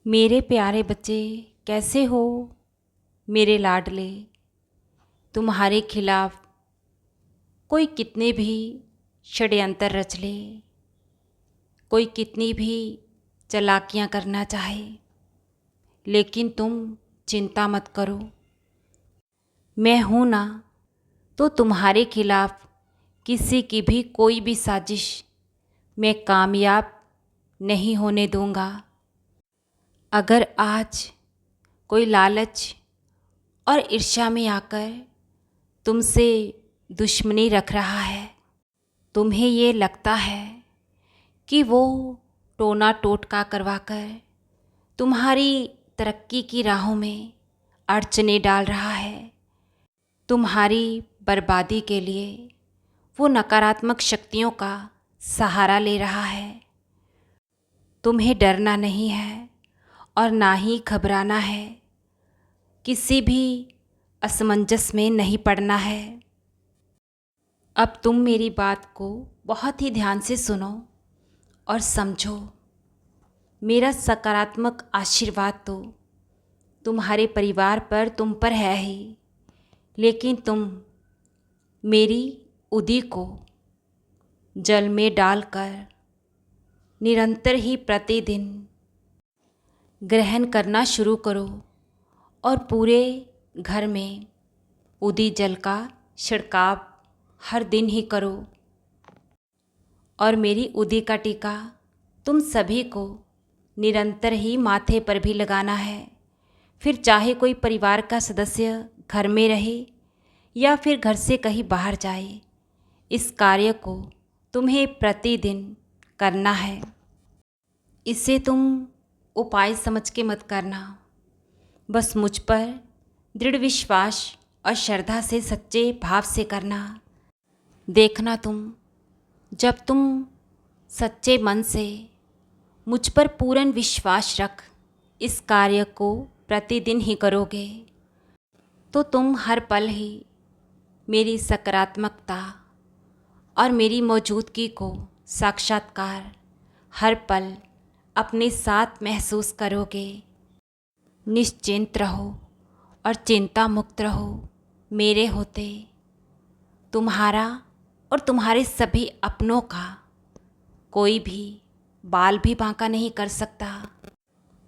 मेरे प्यारे बच्चे, कैसे हो मेरे लाडले। तुम्हारे खिलाफ कोई कितने भी षड्यंत्र रच ले, कोई कितनी भी चालाकियां करना चाहे, लेकिन तुम चिंता मत करो। मैं हूं ना, तो तुम्हारे खिलाफ किसी की भी कोई भी साजिश मैं कामयाब नहीं होने दूंगा। अगर आज कोई लालच और ईर्ष्या में आकर तुमसे दुश्मनी रख रहा है, तुम्हें ये लगता है कि वो टोना टोटका करवाकर तुम्हारी तरक्की की राहों में अड़चने डाल रहा है, तुम्हारी बर्बादी के लिए वो नकारात्मक शक्तियों का सहारा ले रहा है, तुम्हें डरना नहीं है और ना ही घबराना है। किसी भी असमंजस में नहीं पड़ना है। अब तुम मेरी बात को बहुत ही ध्यान से सुनो और समझो। मेरा सकारात्मक आशीर्वाद तो तुम्हारे परिवार पर, तुम पर है ही, लेकिन तुम मेरी उदी को जल में डालकर निरंतर ही प्रतिदिन ग्रहण करना शुरू करो और पूरे घर में उदी जल का छिड़काव हर दिन ही करो। और मेरी उदी का टीका तुम सभी को निरंतर ही माथे पर भी लगाना है। फिर चाहे कोई परिवार का सदस्य घर में रहे या फिर घर से कहीं बाहर जाए, इस कार्य को तुम्हें प्रतिदिन करना है। इसे तुम उपाय समझ के मत करना, बस मुझ पर दृढ़ विश्वास और श्रद्धा से सच्चे भाव से करना। देखना, जब तुम सच्चे मन से मुझ पर पूर्ण विश्वास रख इस कार्य को प्रतिदिन ही करोगे, तो तुम हर पल ही मेरी सकारात्मकता और मेरी मौजूदगी को साक्षात्कार हर पल अपने साथ महसूस करोगे। निश्चिंत रहो और चिंता मुक्त रहो। मेरे होते तुम्हारा और तुम्हारे सभी अपनों का कोई भी बाल भी बांका नहीं कर सकता।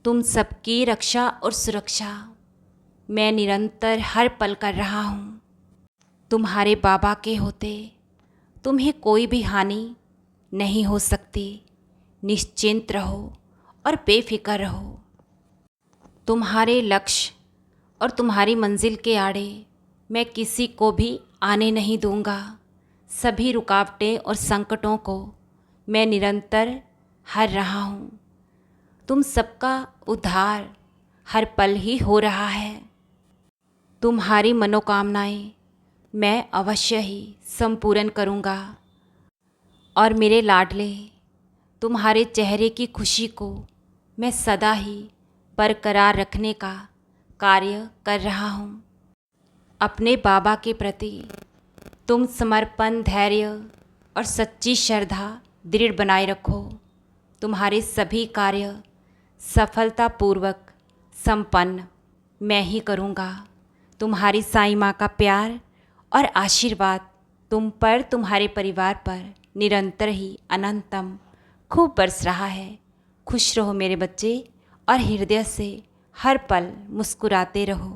तुम सबकी रक्षा और सुरक्षा मैं निरंतर हर पल कर रहा हूँ। तुम्हारे बाबा के होते तुम्हें कोई भी हानि नहीं हो सकती। निश्चिंत रहो और बेफिक्र रहो। तुम्हारे लक्ष्य और तुम्हारी मंजिल के आड़े मैं किसी को भी आने नहीं दूंगा। सभी रुकावटें और संकटों को मैं निरंतर हर रहा हूँ। तुम सबका उद्धार हर पल ही हो रहा है। तुम्हारी मनोकामनाएं मैं अवश्य ही संपूर्ण करूँगा। और मेरे लाडले, तुम्हारे चेहरे की खुशी को मैं सदा ही बरकरार रखने का कार्य कर रहा हूँ। अपने बाबा के प्रति तुम समर्पण, धैर्य और सच्ची श्रद्धा दृढ़ बनाए रखो। तुम्हारे सभी कार्य सफलतापूर्वक संपन्न मैं ही करूँगा। तुम्हारी साईं माँ का प्यार और आशीर्वाद तुम पर, तुम्हारे परिवार पर निरंतर ही अनंतम खूब बरस रहा है। खुश रहो मेरे बच्चे और हृदय से हर पल मुस्कुराते रहो।